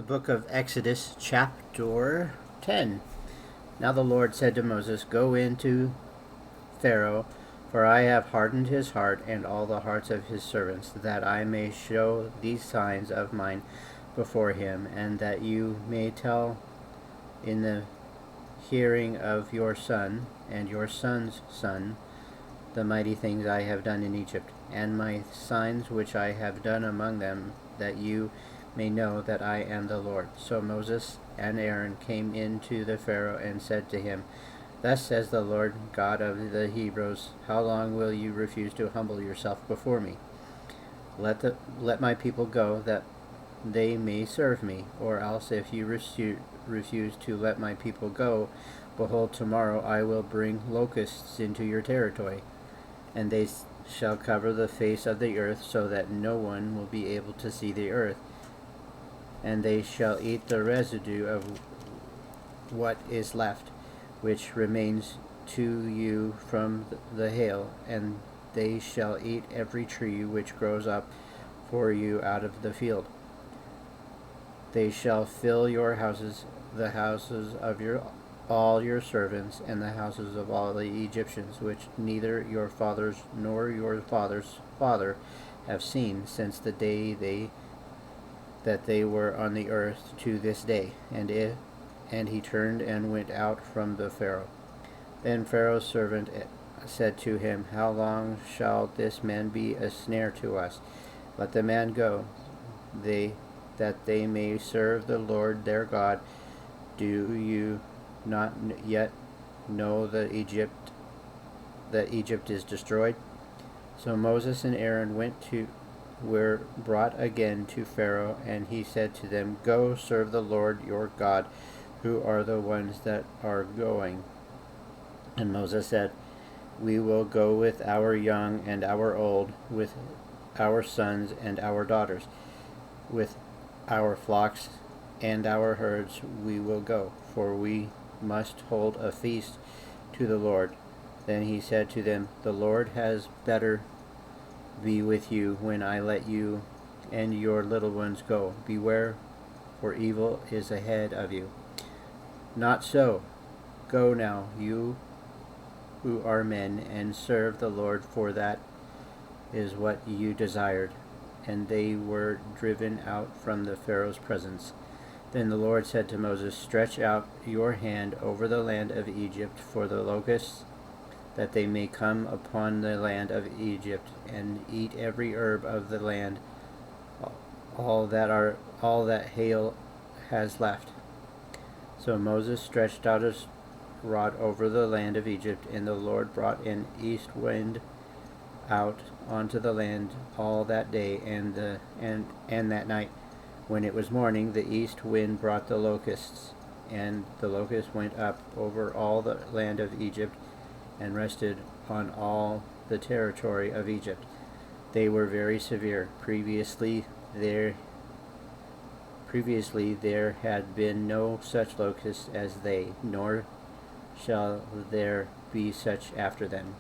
The book of Exodus, chapter 10. Now the Lord said to Moses, Go into Pharaoh, for I have hardened his heart and all the hearts of his servants, that I may show these signs of mine before him, and that you may tell in the hearing of your son and your son's son the mighty things I have done in Egypt, and my signs which I have done among them, that you may know that I am the Lord. So Moses and Aaron came in to the Pharaoh and said to him, Thus says the Lord God of the Hebrews, How long will you refuse to humble yourself before me? Let my people go, that they may serve me. Or else, if you refuse to let my people go, behold, tomorrow I will bring locusts into your territory, and they shall cover the face of the earth, so that no one will be able to see the earth. And they shall eat the residue of what is left, which remains to you from the hail, and they shall eat every tree which grows up for you out of the field. They shall fill your houses, the houses of all your servants, and the houses of all the Egyptians, which neither your fathers nor your father's father have seen since the day that they were on the earth to this day. And he turned and went out from the Pharaoh. Then Pharaoh's servant said to him, How long shall this man be a snare to us? Let the man go, that they may serve the Lord their God. Do you not yet know that Egypt is destroyed? So Moses and Aaron were brought again to Pharaoh, and he said to them, Go serve the Lord your God, who are the ones that are going. And Moses said, We will go with our young and our old, with our sons and our daughters, with our flocks and our herds we will go, for we must hold a feast to the Lord. Then he said to them, The Lord has better be with you when I let you and your little ones go. Beware, for evil is ahead of you. Not so. Go now, you who are men, and serve the Lord, for that is what you desired. And they were driven out from the Pharaoh's presence. Then the Lord said to Moses, Stretch out your hand over the land of Egypt for the locusts, that they may come upon the land of Egypt and eat every herb of the land, all that hail has left. So Moses stretched out his rod over the land of Egypt, and the Lord brought an east wind out onto the land all that day and that night. When it was morning, the east wind brought the locusts, and the locusts went up over all the land of Egypt and rested on all the territory of Egypt. They were very severe. Previously there had been no such locusts as they, nor shall there be such after them.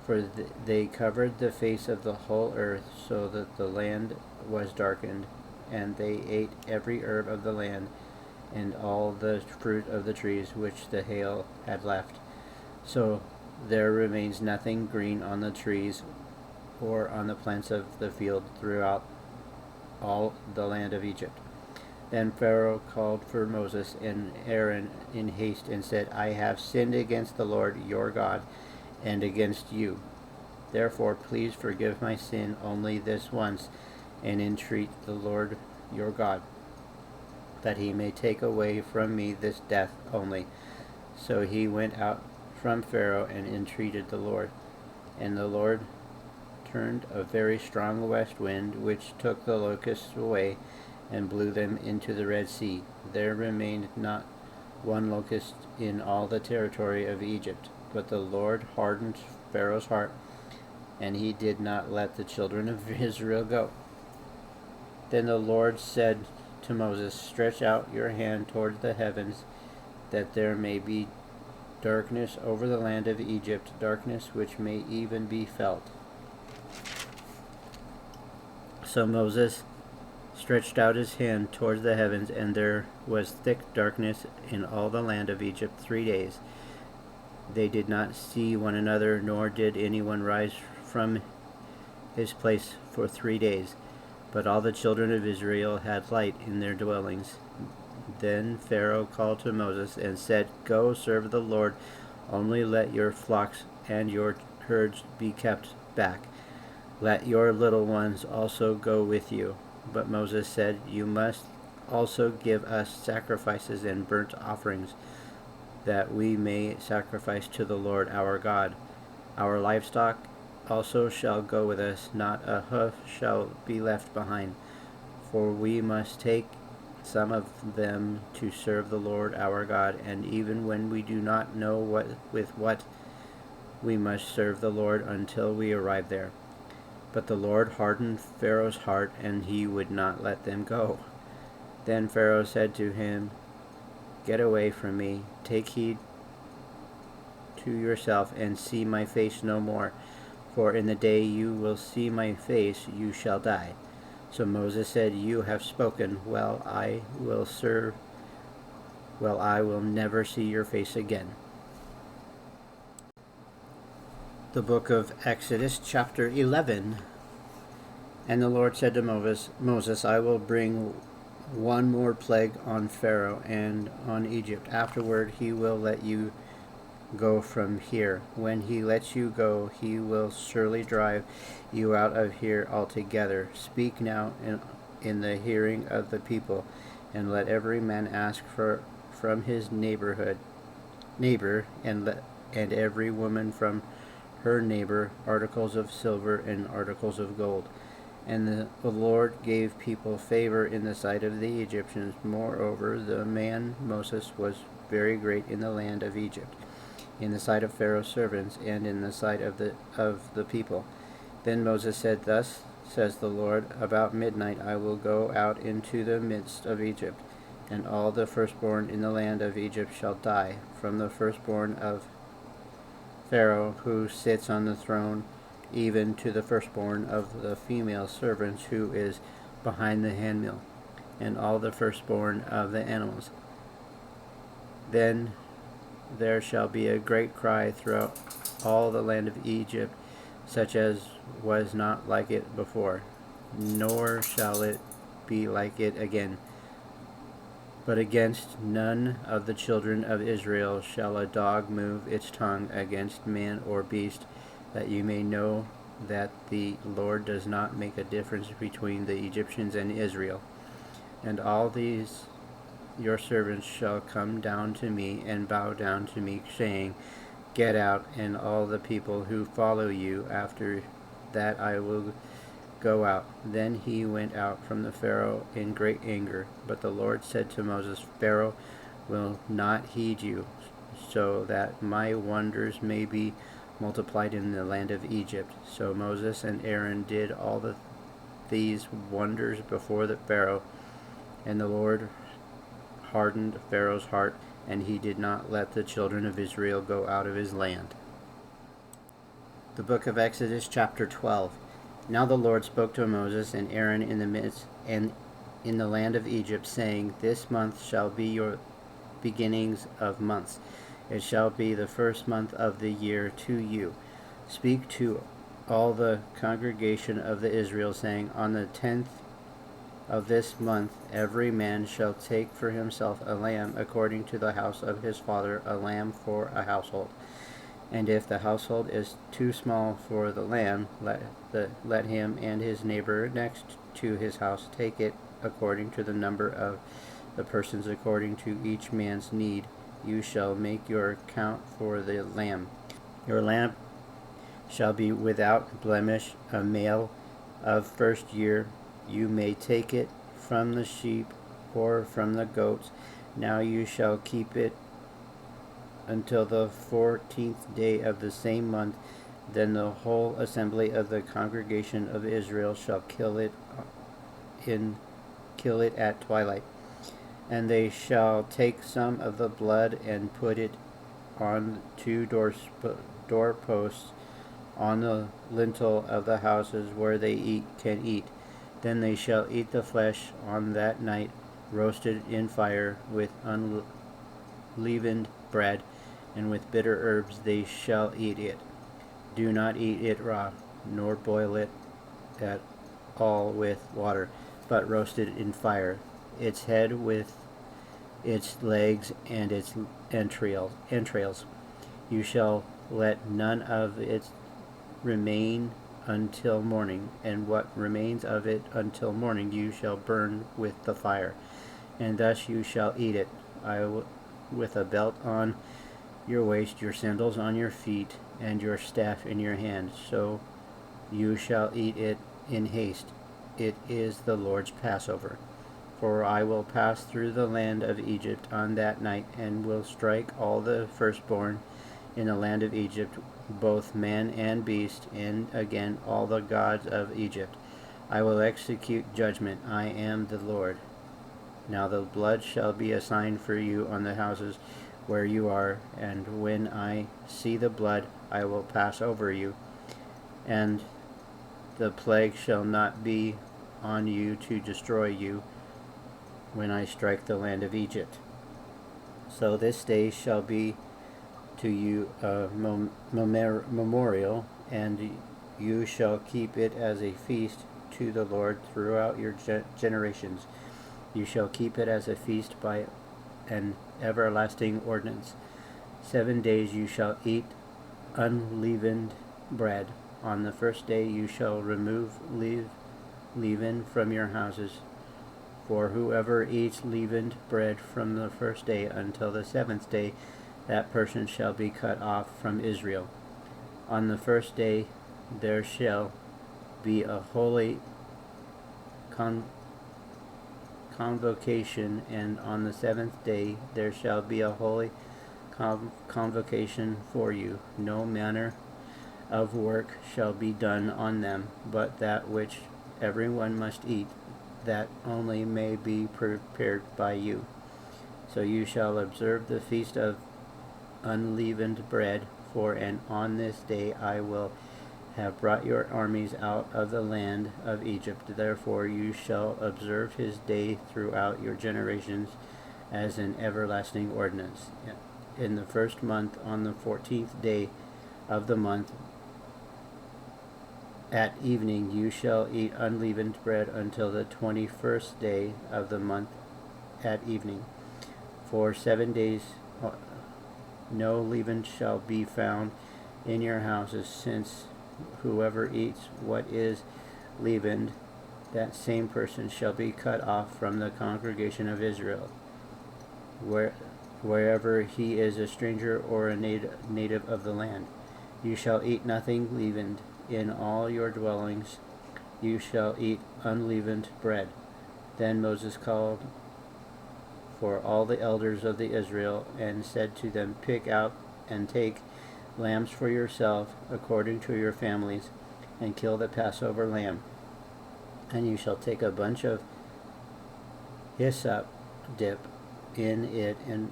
For they covered the face of the whole earth, so that the land was darkened, and they ate every herb of the land, and all the fruit of the trees which the hail had left. So there remains nothing green on the trees or on the plants of the field throughout all the land of Egypt. Then Pharaoh called for Moses and Aaron in haste and said, I have sinned against the Lord your God and against you. Therefore please forgive my sin only this once, and entreat the Lord your God, that he may take away from me this death only. So he went out from Pharaoh and entreated the Lord. And the Lord turned a very strong west wind, which took the locusts away and blew them into the Red Sea. There remained not one locust in all the territory of Egypt. But the Lord hardened Pharaoh's heart, and he did not let the children of Israel go. Then the Lord said to Moses, Stretch out your hand toward the heavens, that there may be darkness over the land of Egypt, darkness which may even be felt. So Moses stretched out his hand towards the heavens, and there was thick darkness in all the land of Egypt 3 days. They did not see one another, nor did anyone rise from his place for 3 days. But all the children of Israel had light in their dwellings. Then Pharaoh called to Moses and said, Go serve the Lord, only let your flocks and your herds be kept back. Let your little ones also go with you. But Moses said, You must also give us sacrifices and burnt offerings, that we may sacrifice to the Lord our God. Our livestock also shall go with us, not a hoof shall be left behind, for we must take some of them to serve the Lord our God, and even when we do not know with what we must serve the Lord until we arrive there. But the Lord hardened Pharaoh's heart, and he would not let them go. Then Pharaoh said to him, Get away from me, take heed to yourself, and see my face no more, for in the day you will see my face you shall die. So Moses said, You have spoken, I will never see your face again. The book of Exodus, chapter 11. And the Lord said to Moses, I will bring one more plague on Pharaoh and on Egypt. Afterward he will let you go from here. When he lets you go, he will surely drive you out of here altogether. Speak now in the hearing of the people, and let every man ask from his neighbor, and every woman from her neighbor articles of silver and articles of gold. And the Lord gave people favor in the sight of the Egyptians. Moreover, the man Moses was very great in the land of Egypt, in the sight of Pharaoh's servants, and in the sight of the people. Then Moses said, Thus says the Lord, about midnight I will go out into the midst of Egypt, and all the firstborn in the land of Egypt shall die, from the firstborn of Pharaoh who sits on the throne, even to the firstborn of the female servants who is behind the handmill, and all the firstborn of the animals. Then there shall be a great cry throughout all the land of Egypt, such as was not like it before, nor shall it be like it again. But against none of the children of Israel shall a dog move its tongue against man or beast, that you may know that the Lord does not make a difference between the Egyptians and Israel. And all these your servants shall come down to me and bow down to me, saying, Get out, and all the people who follow you. After that I will go out. Then he went out from the Pharaoh in great anger. But the Lord said to Moses, Pharaoh will not heed you, so that my wonders may be multiplied in the land of Egypt. So Moses and Aaron did all these wonders before the Pharaoh, and the Lord hardened Pharaoh's heart, and he did not let the children of Israel go out of his land. The book of Exodus, chapter 12. Now the Lord spoke to Moses and Aaron in the midst and in the land of Egypt, saying, This month shall be your beginnings of months. It shall be the first month of the year to you. Speak to all the congregation of the Israel, saying, On the 10th of this month every man shall take for himself a lamb according to the house of his father, a lamb for a household. And if the household is too small for the lamb, let him and his neighbor next to his house take it according to the number of the persons, according to each man's need. You shall make your count for the lamb. Your lamb shall be without blemish, a male of first year. You may take it from the sheep or from the goats. Now you shall keep it until the 14th day of the same month. Then the whole assembly of the congregation of Israel shall kill it at twilight. And they shall take some of the blood and put it on 2 doorposts on the lintel of the houses where they can eat. Then they shall eat the flesh on that night, roasted in fire with unleavened bread, and with bitter herbs they shall eat it. Do not eat it raw, nor boil it at all with water, but roast it in fire, its head with its legs and its entrails. You shall let none of it remain until morning, and what remains of it until morning you shall burn with the fire, and thus you shall eat it. With a belt on your waist, your sandals on your feet, and your staff in your hand, so you shall eat it in haste. It is the Lord's Passover. For I will pass through the land of Egypt on that night, and will strike all the firstborn in the land of Egypt, both man and beast, and again all the gods of Egypt. I will execute judgment. I am the Lord. Now the blood shall be a sign for you on the houses where you are, and when I see the blood, I will pass over you, and the plague shall not be on you to destroy you when I strike the land of Egypt. So this day shall be to you a memorial, and you shall keep it as a feast to the Lord throughout your generations. You shall keep it as a feast by an everlasting ordinance. 7 days you shall eat unleavened bread. On the first day you shall remove leaven from your houses. For whoever eats leavened bread from the first day until the 7th day, that person shall be cut off from Israel. On the first day there shall be a holy convocation, and on the 7th day there shall be a holy convocation for you. No manner of work shall be done on them, but that which everyone must eat, that only may be prepared by you. So you shall observe the feast of unleavened bread, for and on this day I will have brought your armies out of the land of Egypt. Therefore you shall observe his day throughout your generations as an everlasting ordinance. In the first month, on the 14th day of the month, at evening you shall eat unleavened bread until the 21st day of the month at evening. For 7 days no leaven shall be found in your houses, since whoever eats what is leavened, that same person shall be cut off from the congregation of Israel, wherever he is a stranger or a native of the land. You shall eat nothing leavened. In all your dwellings you shall eat unleavened bread. Then Moses called for all the elders of the Israel, and said to them, Pick out and take lambs for yourself according to your families, and kill the Passover lamb. And you shall take a bunch of hyssop, dip in it and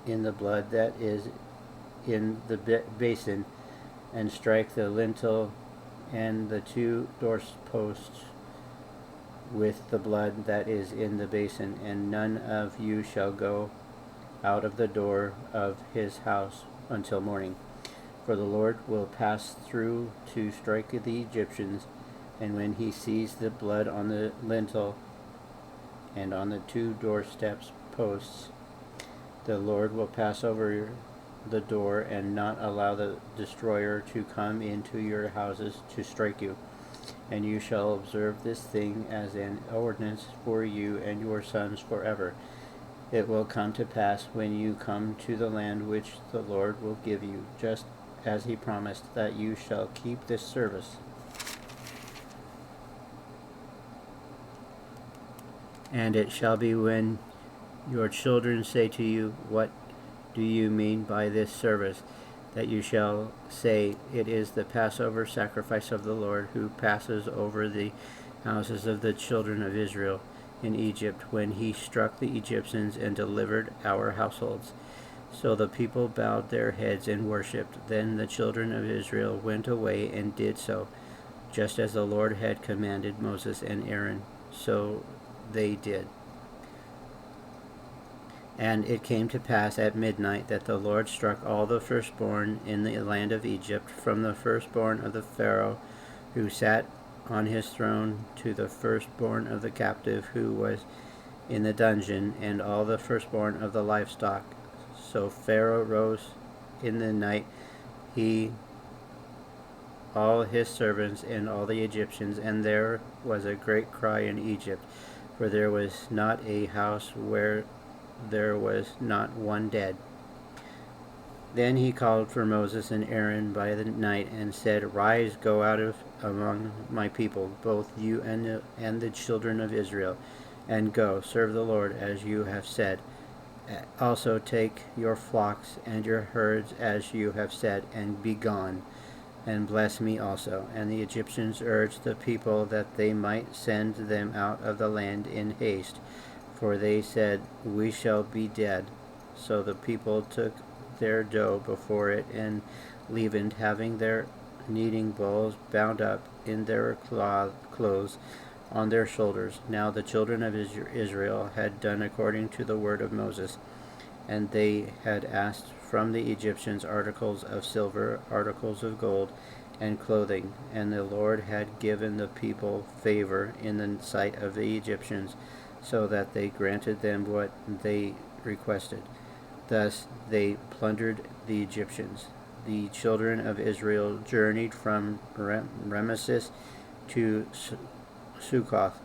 in the blood that is in the basin, and strike the lintel and the 2 doorposts with the blood that is in the basin, and none of you shall go out of the door of his house until morning. For the Lord will pass through to strike the Egyptians, and when he sees the blood on the lintel and on the 2 doorsteps posts, the Lord will pass over the door and not allow the destroyer to come into your houses to strike you. And you shall observe this thing as an ordinance for you and your sons forever. It will come to pass when you come to the land which the Lord will give you, just as he promised, that you shall keep this service. And it shall be when your children say to you, What do you mean by this service? That you shall say, It is the Passover sacrifice of the Lord, who passes over the houses of the children of Israel in Egypt, when he struck the Egyptians and delivered our households. So the people bowed their heads and worshipped. Then the children of Israel went away and did so, just as the Lord had commanded Moses and Aaron, so they did. And it came to pass at midnight that the Lord struck all the firstborn in the land of Egypt, from the firstborn of the Pharaoh who sat on his throne to the firstborn of the captive who was in the dungeon, and all the firstborn of the livestock. So Pharaoh rose in the night, he, all his servants, and all the Egyptians, and there was a great cry in Egypt, for there was not a house where there was not one dead. Then he called for Moses and Aaron by the night, and said, Rise, go out of among my people, both you and the children of Israel, and go, serve the Lord as you have said. Also take your flocks and your herds as you have said, and be gone, and bless me also. And the Egyptians urged the people that they might send them out of the land in haste, for they said, We shall be dead. So the people took their dough before it, and leavened, having their kneading bowls bound up in their clothes on their shoulders. Now the children of Israel had done according to the word of Moses, and they had asked from the Egyptians articles of silver, articles of gold, and clothing. And the Lord had given the people favor in the sight of the Egyptians, so that they granted them what they requested. Thus they plundered the Egyptians. The children of Israel journeyed from Ramesses to Succoth,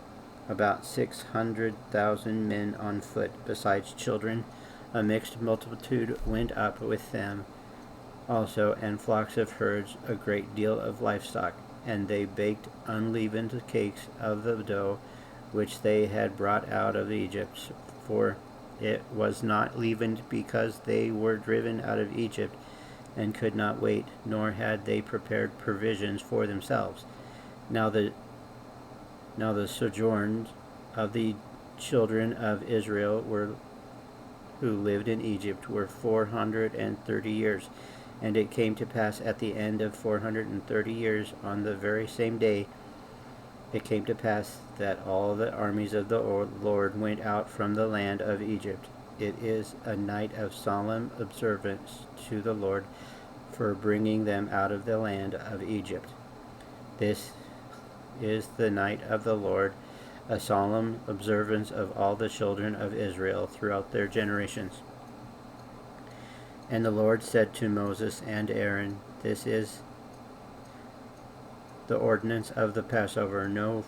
about 600,000 men on foot, besides children. A mixed multitude went up with them also, and flocks of herds, a great deal of livestock. And they baked unleavened cakes of the dough which they had brought out of Egypt, for it was not leavened, because they were driven out of Egypt and could not wait, nor had they prepared provisions for themselves. Now the sojourns of the children of Israel who lived in Egypt were 430 years. And it came to pass at the end of 430 years, on the very same day, it came to pass that all the armies of the Lord went out from the land of Egypt. It is a night of solemn observance to the Lord for bringing them out of the land of Egypt. This is the night of the Lord, a solemn observance of all the children of Israel throughout their generations. And the Lord said to Moses and Aaron, This is the ordinance of the Passover. No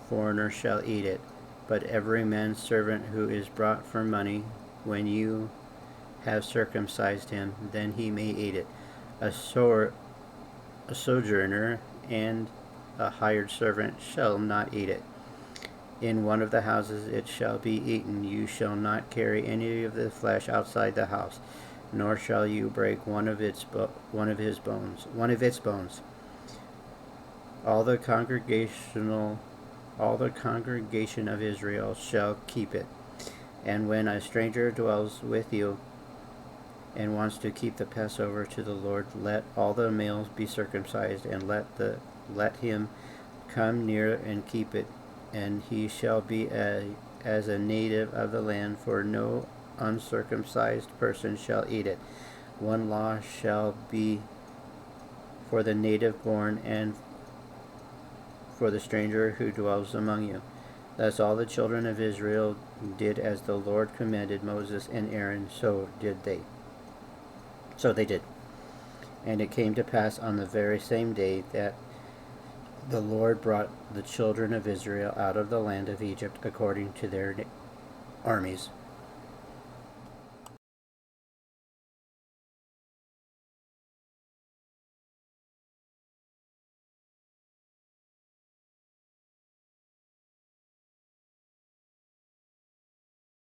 foreigner shall eat it, but every man's servant who is brought for money, when you have circumcised him, then he may eat it. A sojourner and a hired servant shall not eat it. In one of the houses it shall be eaten. You shall not carry any of the flesh outside the house, nor shall you break one of its bones. All the congregation of Israel shall keep it. And when a stranger dwells with you and wants to keep the Passover to the Lord, let all the males be circumcised, and let him come near and keep it, and he shall be as a native of the land, for no uncircumcised person shall eat it. One law shall be for the native born and for the stranger who dwells among you. Thus all the children of Israel did as the Lord commanded Moses and Aaron, so they did. And it came to pass on the very same day that the Lord brought the children of Israel out of the land of Egypt according to their armies.